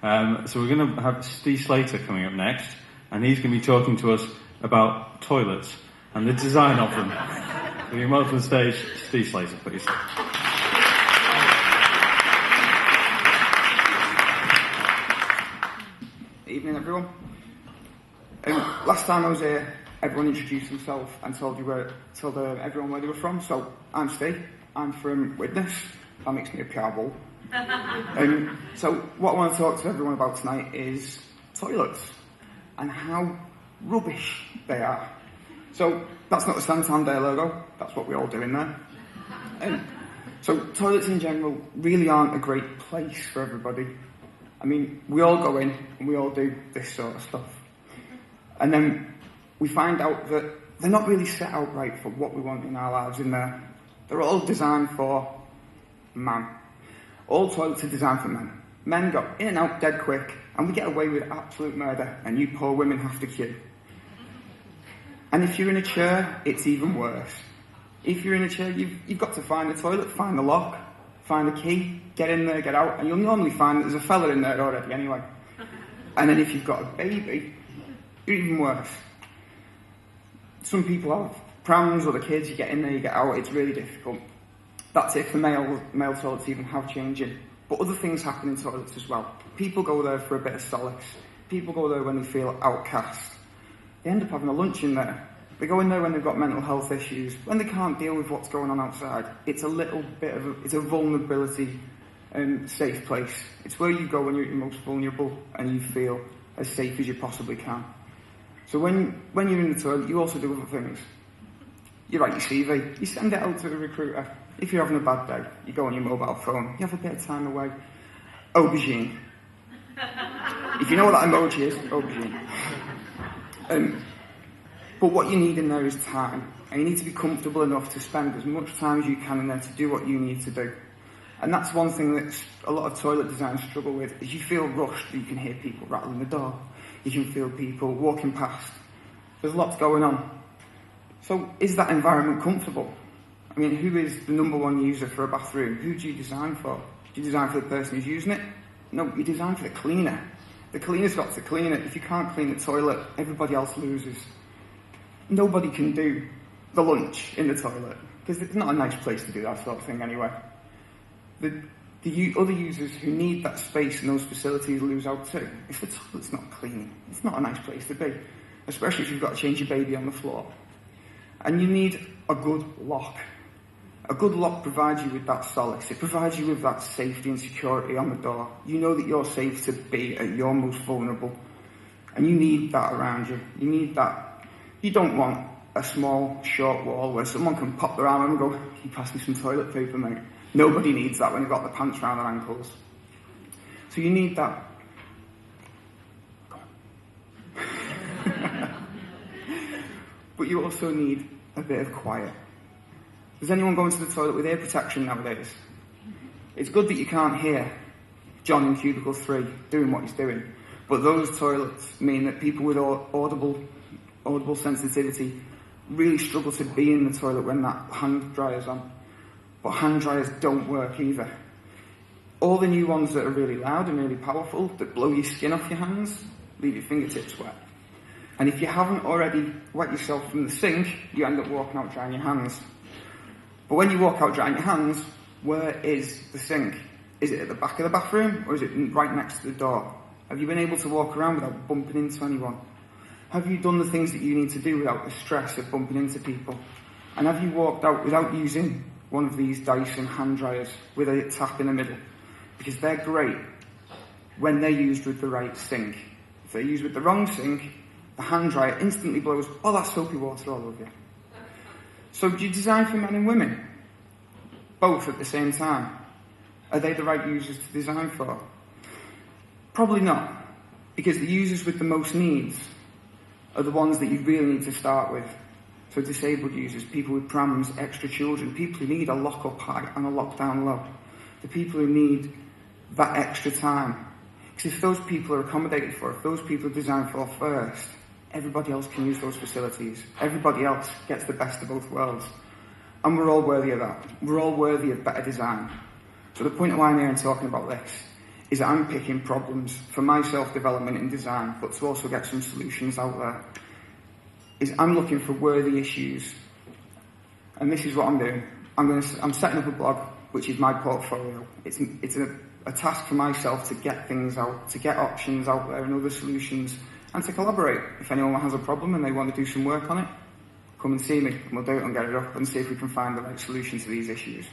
So we're going to have Steve Slater coming up next, and he's going to be talking to us about toilets and the design of them. So you welcome to the stage, Steve Slater, please. Evening, everyone. Last time I was here, everyone introduced themselves and told everyone where they were from. So I'm Steve. I'm from Widnes. That makes me a PR bull. So what I want to talk to everyone about tonight is toilets and how rubbish they are. So that's not the Santander logo. That's what we all do in there. So toilets in general really aren't a great place for everybody. I mean, we all go in and we all do this sort of stuff. And then we find out that they're not really set out right for what we want in our lives in there. They're all designed for man. All toilets are designed for men. Men go in and out dead quick, and we get away with absolute murder, and you poor women have to queue. And if you're in a chair, it's even worse. If you're in a chair, you've got to find the toilet, find the lock, find the key, get in there, get out, and you'll normally find that there's a fella in there already anyway. And then if you've got a baby, you're even worse. Some people have prams or the kids, you get in there, you get out, it's really difficult. That's if the male toilets even have changing. But other things happen in toilets as well. People go there for a bit of solace. People go there when they feel outcast. They end up having a lunch in there. They go in there when they've got mental health issues, when they can't deal with what's going on outside. It's a little bit of it's a vulnerability safe place. It's where you go when you're most vulnerable and you feel as safe as you possibly can. So when you're in the toilet, you also do other things. You write your CV, you send it out to the recruiter. If you're having a bad day, you go on your mobile phone, you have a bit of time away. Aubergine. If you know what that emoji is, aubergine. But what you need in there is time. And you need to be comfortable enough to spend as much time as you can in there to do what you need to do. And that's one thing that a lot of toilet designers struggle with, is you feel rushed. You can hear people rattling the door. You can feel people walking past. There's lots going on. So is that environment comfortable? I mean, who is the number one user for a bathroom? Who do you design for? Do you design for the person who's using it? No, you design for the cleaner. The cleaner's got to clean it. If you can't clean the toilet, everybody else loses. Nobody can do the lunch in the toilet, because it's not a nice place to do that sort of thing anyway. The other users who need that space and those facilities lose out too. If the toilet's not clean, it's not a nice place to be, especially if you've got to change your baby on the floor. And you need a good lock. A good lock provides you with that solace. It provides you with that safety and security on the door. You know that you're safe to be at your most vulnerable. And you need that around you. You need that. You don't want a small, short wall where someone can pop their arm and go, "Can you pass me some toilet paper, mate?" Nobody needs that when they've got the pants around their ankles. So you need that. But you also need a bit of quiet. Does anyone go into the toilet with ear protection nowadays? It's good that you can't hear John in cubicle 3 doing what he's doing. But those toilets mean that people with audible sensitivity really struggle to be in the toilet when that hand dryer's on. But hand dryers don't work either. All the new ones that are really loud and really powerful, that blow your skin off your hands, leave your fingertips wet. And if you haven't already wet yourself from the sink, you end up walking out drying your hands. But when you walk out drying your hands, where is the sink? Is it at the back of the bathroom, or is it right next to the door? Have you been able to walk around without bumping into anyone? Have you done the things that you need to do without the stress of bumping into people? And have you walked out without using one of these Dyson hand dryers with a tap in the middle? Because they're great when they're used with the right sink. If they're used with the wrong sink, the hand dryer instantly blows all that soapy water all over you. So do you design for men and women? Both at the same time? Are they the right users to design for? Probably not. Because the users with the most needs are the ones that you really need to start with. So disabled users, people with prams, extra children, people who need a lock-up high and a lock-down low. The people who need that extra time. Because if those people are accommodated for, if those people are designed for first, everybody else can use those facilities. Everybody else gets the best of both worlds. And we're all worthy of that. We're all worthy of better design. So the point of why I'm here and talking about this is that I'm picking problems for my self-development in design, but to also get some solutions out there. Is I'm looking for worthy issues, and this is what I'm doing. I'm setting up a blog, which is my portfolio. It's a task for myself to get things out, to get options out there and other solutions, and to collaborate. If anyone has a problem and they want to do some work on it, come and see me, and we'll do it and get it up and see if we can find the right solution to these issues.